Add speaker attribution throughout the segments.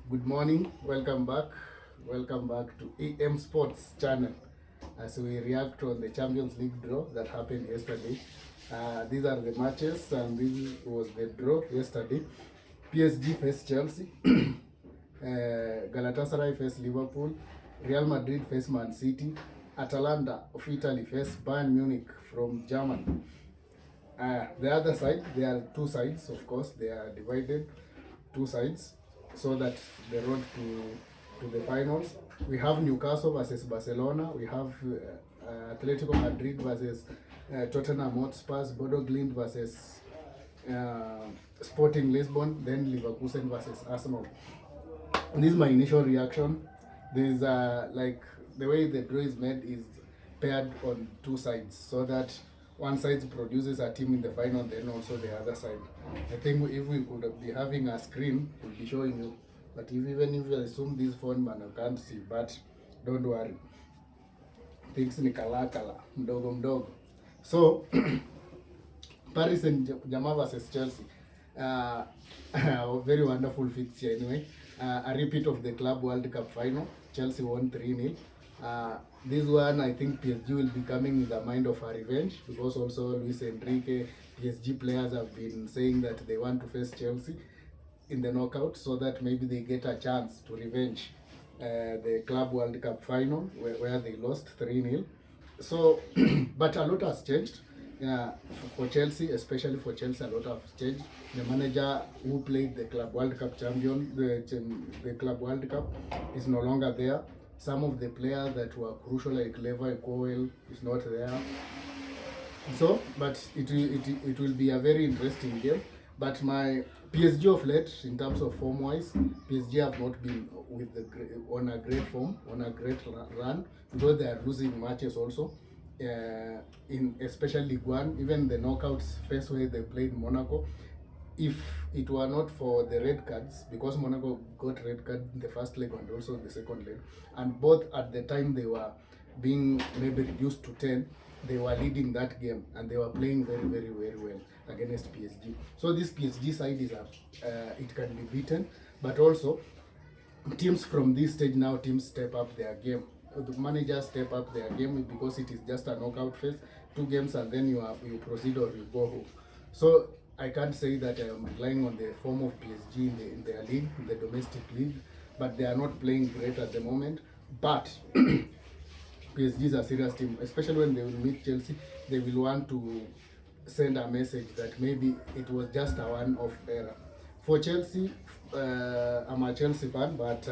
Speaker 1: Good morning, welcome back to EM Sports channel as we react on the Champions League draw that happened yesterday. These are the matches and this was the draw yesterday. PSG faced Chelsea, Galatasaray faced Liverpool, Real Madrid faced Man City, Atalanta of Italy faced Bayern Munich from Germany. The other side, there are two sides, of course, they are divided two sides so that the road to the finals. We have Newcastle versus Barcelona, we have Atletico Madrid versus Tottenham Hotspur, Bodo Glimt versus Sporting Lisbon, then Leverkusen versus Arsenal. And this is my initial reaction. There's like the way the draw is made is paired on two sides so that one side produces a team in the final, then also the other side. I think if we could be having a screen, we'll be showing you. But even if you assume this phone man, I can't see. But don't worry. Things ni kala mdogo mdogo. So Paris Saint-Germain versus Chelsea. A very wonderful fixture anyway. A repeat of the Club World Cup final. Chelsea won 3-0. This one, I think PSG will be coming in the mind of a revenge because also Luis Enrique, PSG players have been saying that they want to face Chelsea in the knockout so that maybe they get a chance to revenge the Club World Cup final where they lost 3-0. So, but a lot has changed. For Chelsea, especially for Chelsea, a lot has changed. The manager who played the Club World Cup champion, the Club World Cup, is no longer there. Some of the players that were crucial, like Levi Cowell, is not there. So, but it will be a very interesting game. But my PSG of late, in terms of form wise, PSG have not been with on a great form, on a great run, because they are losing matches also. In especially Ligue 1, even the knockouts phase where they played Monaco. If it were not for the red cards, because Monaco got red card in the first leg and also the second leg, and both at the time they were being maybe reduced to 10, they were leading that game and they were playing very, very, very well against PSG. So this PSG side is it can be beaten, but also teams from this stage now, teams step up their game. The managers step up their game because it is just a knockout phase, 2 games, and then you proceed or you go home. So I can't say that I am relying on the form of PSG in their league, in the domestic league, but they are not playing great at the moment. But PSG is a serious team, especially when they will meet Chelsea. They will want to send a message that maybe it was just a one-off error. For Chelsea, I'm a Chelsea fan, but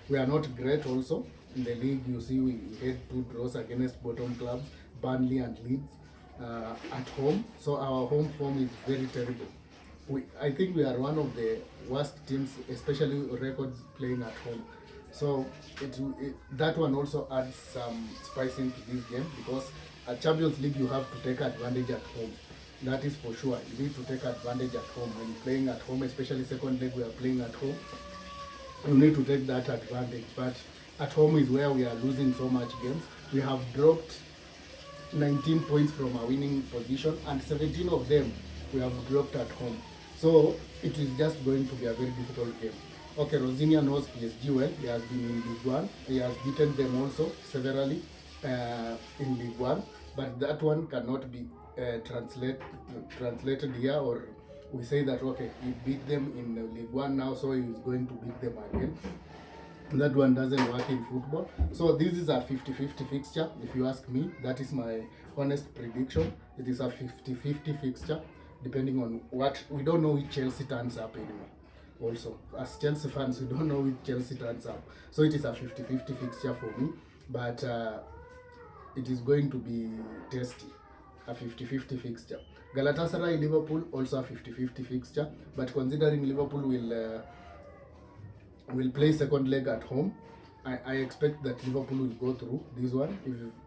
Speaker 1: we are not great also. In the league, you see, we had 2 draws against bottom clubs, Burnley and Leeds, at home. So our home form is very terrible. I think we are one of the worst teams, especially records playing at home. So that one also adds some spice into this game because at Champions League you have to take advantage at home. That is for sure. You need to take advantage at home when playing at home, especially second leg we are playing at home. You need to take that advantage. But at home is where we are losing so much games. We have dropped 19 points from our winning position and 17 of them we have dropped at home. So it is just going to be a very difficult game. Okay, Rosinia knows PSG well. He has been in League 1. He has beaten them also severally in League 1. But that one cannot be translated here, or we say that, okay, he beat them in League 1 now, so he is going to beat them again. That one doesn't work in football. So this is a 50-50 fixture. If you ask me, that is my honest prediction. It is a 50-50 fixture, depending on what, we don't know which Chelsea turns up anyway. Also, as Chelsea fans, we don't know which Chelsea turns up. So it is a 50-50 fixture for me, but it is going to be tasty. A 50-50 fixture. Galatasaray Liverpool also a 50-50 fixture, but considering Liverpool will play second leg at home, I expect that Liverpool will go through this one.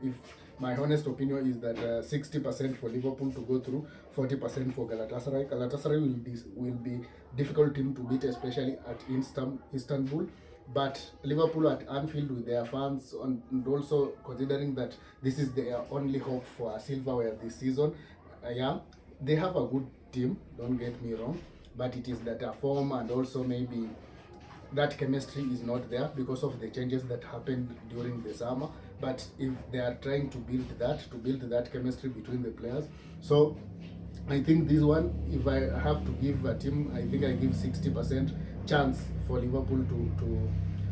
Speaker 1: If my honest opinion is that 60% for Liverpool to go through, 40% for Galatasaray. Galatasaray will be difficult team to beat, especially at Istanbul. But Liverpool at Anfield with their fans, and also considering that this is their only hope for a silverware this season, yeah, they have a good team, don't get me wrong, but it is that a form and also maybe that chemistry is not there because of the changes that happened during the summer. But if they are trying to build that chemistry between the players, so I think this one, if I have to give a team, I think I give 60% chance for Liverpool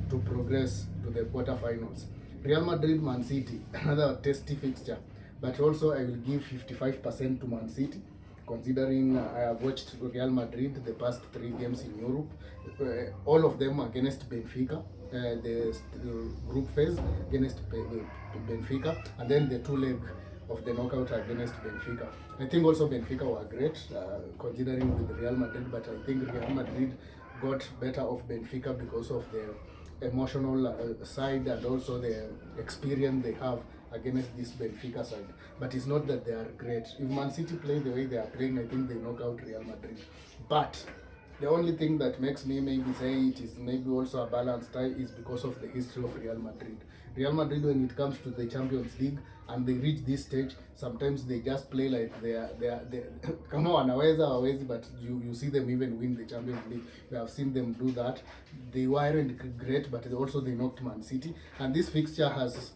Speaker 1: to progress to the quarterfinals. Real Madrid, Man City, another testy fixture, but also I will give 55% to Man City, considering I have watched Real Madrid the past 3 games in Europe, all of them against Benfica. The group phase against Benfica, and then the 2 leg of the knockout against Benfica. I think also Benfica were great, considering with Real Madrid, but I think Real Madrid got better of Benfica because of the emotional side and also the experience they have against this Benfica side. But it's not that they are great. If Man City play the way they are playing, I think they knock out Real Madrid. But the only thing that makes me maybe say it is maybe also a balanced tie is because of the history of Real Madrid. Real Madrid, when it comes to the Champions League and they reach this stage, sometimes they just play like they are come on, wanaweza, but you see them even win the Champions League. You have seen them do that. They weren't great, but they knocked Man City, and this fixture has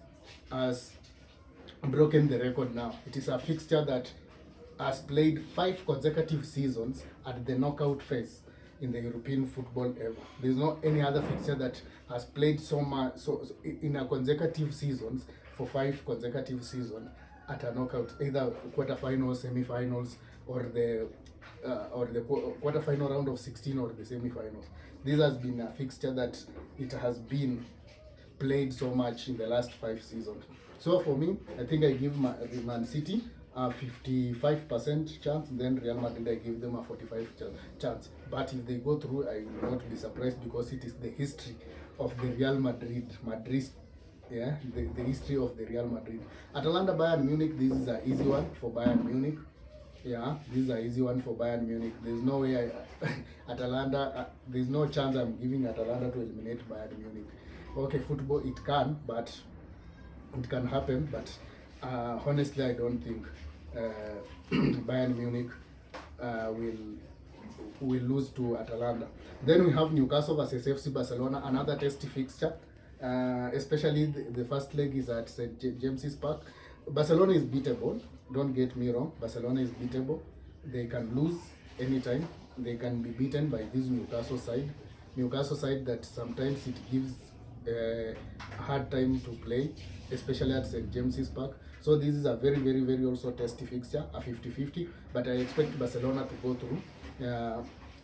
Speaker 1: broken the record now. It is a fixture that has played 5 consecutive seasons at the knockout phase in the European football ever. There's not any other fixture that has played so much in a consecutive seasons for 5 consecutive seasons at a knockout, either quarterfinals, semi-finals, or the quarterfinal round of 16 or the semi-finals. This has been a fixture that it has been played so much in the last 5 seasons. So for me, I think I give Man City a 55% chance, then Real Madrid I give them a 45% chance. But if they go through, I will not be surprised because it is the history of the Real Madrid, yeah, the history of the Real Madrid. Atalanta, Bayern Munich, this is an easy one for Bayern Munich. Yeah, this is an easy one for Bayern Munich. There's no way Atalanta, there's no chance I'm giving Atalanta to eliminate Bayern Munich. Okay, football, it can, but it can happen, but honestly, I don't think Bayern Munich will lose to Atalanta. Then we have Newcastle versus FC Barcelona, another testy fixture. Especially the first leg is at St. James's Park. Barcelona is beatable. Don't get me wrong. Barcelona is beatable. They can lose anytime. They can be beaten by this Newcastle side. Newcastle side that sometimes it gives a hard time to play, especially at St. James's Park. So this is a very, very, very also testy fixture, a 50-50. But I expect Barcelona to go through.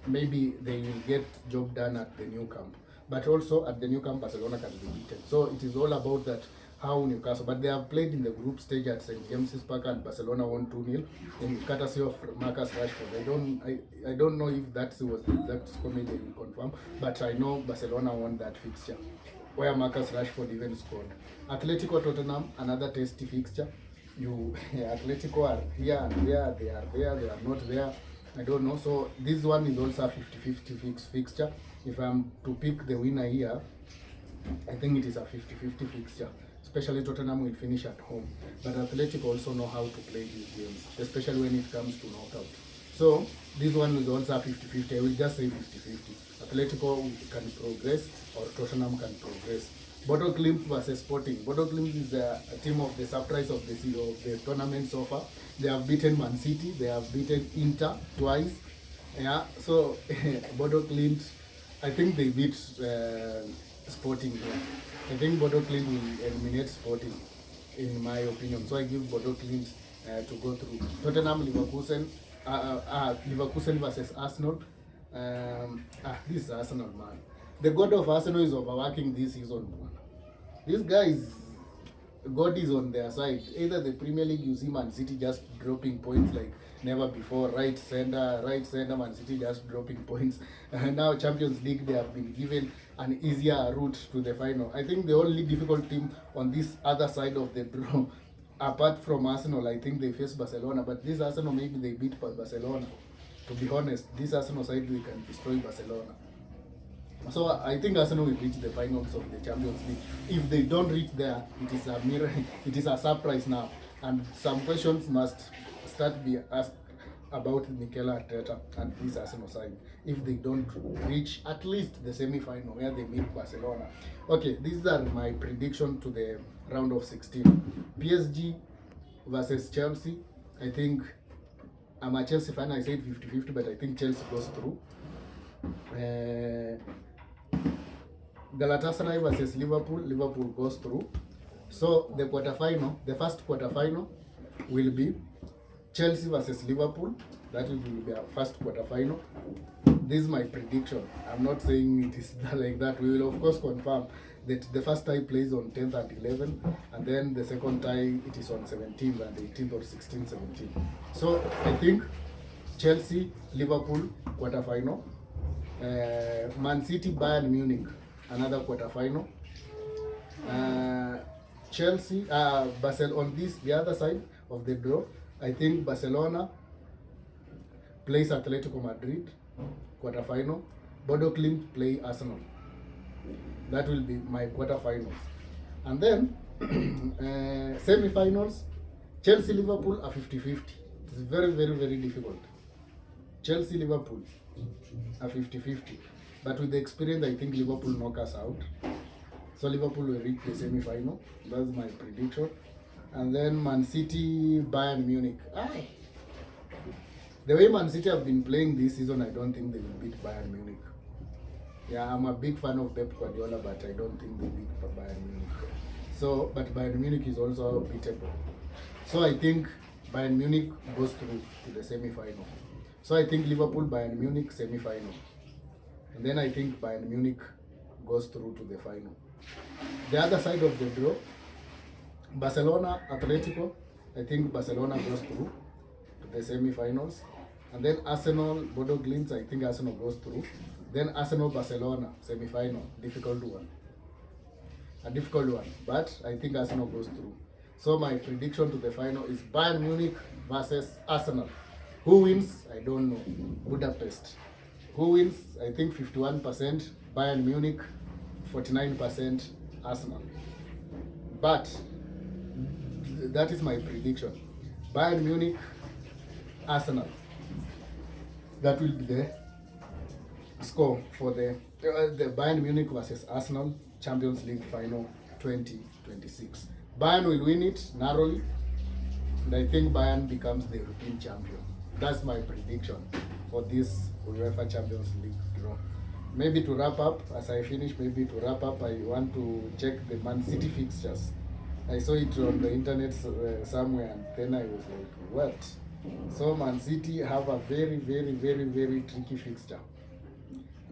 Speaker 1: Maybe they will get job done at the new camp. But also at the new camp, Barcelona can be beaten. So it is all about that, how Newcastle, but they have played in the group stage at St. James's Park and Barcelona won 2-0 in courtesy of Marcus Rashford. I don't know if that was the exact score, maybe they will confirm, but I know Barcelona won that fixture where Marcus Rashford even scored. Atletico Tottenham, another tasty fixture. Atletico are here and there, they are there, they are not there. I don't know. So this one is also a 50-50 fixture. If I'm to pick the winner here, I think it is a 50-50 fixture. Especially Tottenham will finish at home. But Athletic also know how to play these games, especially when it comes to knockout. So this one is also a 50-50. I will just say 50-50. Atletico can progress or Tottenham can progress. Bodo Glimt versus Sporting. Bodo Glimt is a team of the surprise of the tournament so far. They have beaten Man City. They have beaten Inter twice. Yeah. So Bodo Glimt, I think they beat Sporting here. I think Bodo Glimt will eliminate Sporting, in my opinion. So I give Bodo Glimt to go through. Tottenham, Leverkusen versus Arsenal. This is Arsenal, man. The god of Arsenal is overworking this season, man. These guys, God is on their side. Either the Premier League, you see Man City just dropping points like never before. Right center, Man City just dropping points. And now Champions League, they have been given an easier route to the final. I think the only difficult team on this other side of the draw, apart from Arsenal, I think they face Barcelona. But this Arsenal, maybe they beat Barcelona. To be honest, this Arsenal side, we can destroy Barcelona. So I think Arsenal will reach the finals of the Champions League. If they don't reach there, it is a miracle. It is a surprise now, and some questions must start be asked about Mikel Arteta and this Arsenal side if they don't reach at least the semi-final where they meet Barcelona. Okay, these are my prediction to the round of 16. PSG versus Chelsea. I think I'm a Chelsea fan. I said 50-50, but I think Chelsea goes through. Galatasaray versus Liverpool. Liverpool goes through. So the first quarterfinal will be Chelsea versus Liverpool. That will be our first quarterfinal. This is my prediction. I'm not saying it is like that. We will of course confirm that the first tie plays on 10th and 11th, and then the second tie it is on 17th and 18th or 16th, 17th. So I think Chelsea, Liverpool quarterfinal. Man City, Bayern Munich, another quarterfinal. Chelsea, Barcelona on the other side of the draw. I think Barcelona plays Atletico Madrid, quarterfinal. Bodo Glimt play Arsenal. That will be my quarterfinals. And then semi-finals, Chelsea Liverpool are 50-50. It's very, very, very difficult. Chelsea Liverpool are 50-50. But with the experience, I think Liverpool knock us out. So Liverpool will reach the semi-final. That's my prediction. And then Man City, Bayern Munich. The way Man City have been playing this season, I don't think they will beat Bayern Munich. Yeah, I'm a big fan of Pep Guardiola, but I don't think they beat Bayern Munich. So, but Bayern Munich is also beatable. So I think Bayern Munich goes through to the semi-final. So I think Liverpool, Bayern Munich, semi-final. And then I think Bayern Munich goes through to the final. The other side of the draw, Barcelona, Atletico. I think Barcelona goes through to the semi-finals. And then Arsenal, Bodo Glimt, I think Arsenal goes through. Then Arsenal, Barcelona, semi-final. Difficult one. A difficult one. But I think Arsenal goes through. So my prediction to the final is Bayern Munich versus Arsenal. Who wins? I don't know. Budapest. Who wins? I think 51% Bayern Munich, 49% Arsenal. But that is my prediction. Bayern Munich, Arsenal. That will be the score for the Bayern Munich versus Arsenal Champions League final 2026. Bayern will win it narrowly, and I think Bayern becomes the European champion. That's my prediction for this UEFA Champions League draw. Maybe to wrap up, as I finish, I want to check the Man City fixtures. I saw it on the internet somewhere, and then I was like, what? So Man City have a very, very, very, very tricky fixture.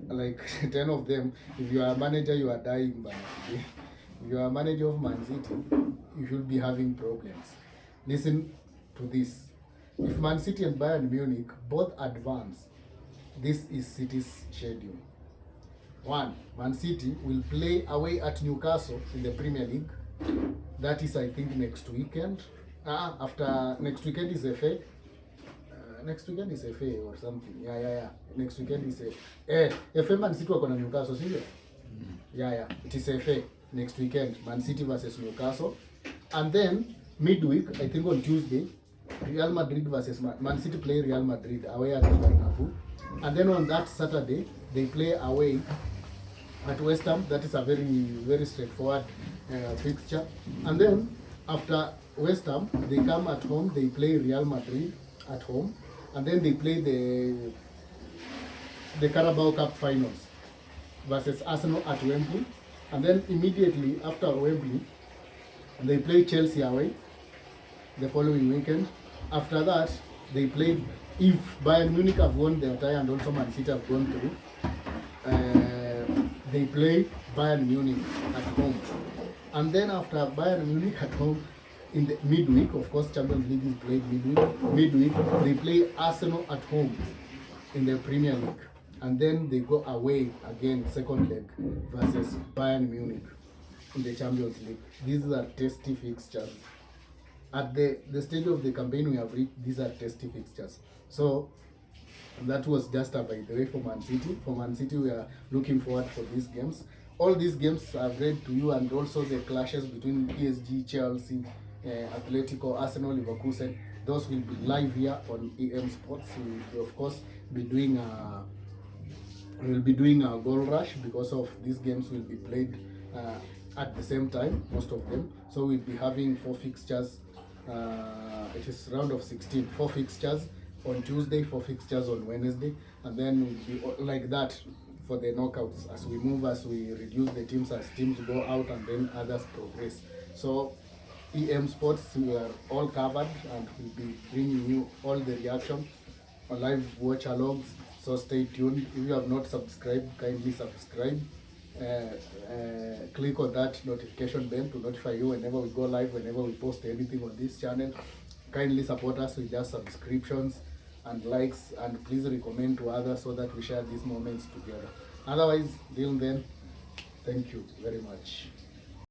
Speaker 1: Like 10 of them, if you are a manager, you are dying. But if you are a manager of Man City, you should be having problems. Listen to this. If Man City and Bayern Munich both advance, this is City's schedule. 1. Man City will play away at Newcastle in the Premier League. That is, I think, next weekend. After next weekend is FA. Next weekend is FA or something. Yeah. Next weekend is FA. Man City wako na Newcastle, sio? Yeah. It is FA next weekend. Man City versus Newcastle. And then midweek, I think on Tuesday, Real Madrid versus Man City play Real Madrid away at Bernabeu. And then on that Saturday, they play away at West Ham. That is a very, very straightforward fixture. And then after West Ham, they come at home. They play Real Madrid at home, and then they play the Carabao Cup finals versus Arsenal at Wembley. And then immediately after Wembley, they play Chelsea away the following weekend. After that, they play, if Bayern Munich have won their tie and also Man City have gone through, they play Bayern Munich at home. And then after Bayern Munich at home, in the midweek, of course, Champions League is played midweek, they play Arsenal at home in the Premier League. And then they go away again, second leg, versus Bayern Munich in the Champions League. These are testy fixtures. At the stage of the campaign we have reached, these are testy fixtures. So that was just by the way for Man City. For Man City, we are looking forward for these games. All these games I've read to you, and also the clashes between PSG, Chelsea, Atletico, Arsenal, Leverkusen. those will be live here on EM Sports. We will of course be doing we will be doing a goal rush because of these games will be played at the same time, most of them. So we'll be having 4 fixtures. It is round of 16, 4 fixtures on Tuesday, 4 fixtures on Wednesday, and then we'll be like that for the knockouts as we move, as we reduce the teams, as teams go out and then others progress. So EM Sports, we are all covered and we'll be bringing you all the reaction or live watch alongs. So stay tuned. If you have not subscribed, kindly subscribe. Click on that notification bell to notify you whenever we go live, whenever we post anything on this channel. Kindly support us with just subscriptions and likes, and please recommend to others so that we share these moments together. Otherwise, till then, thank you very much.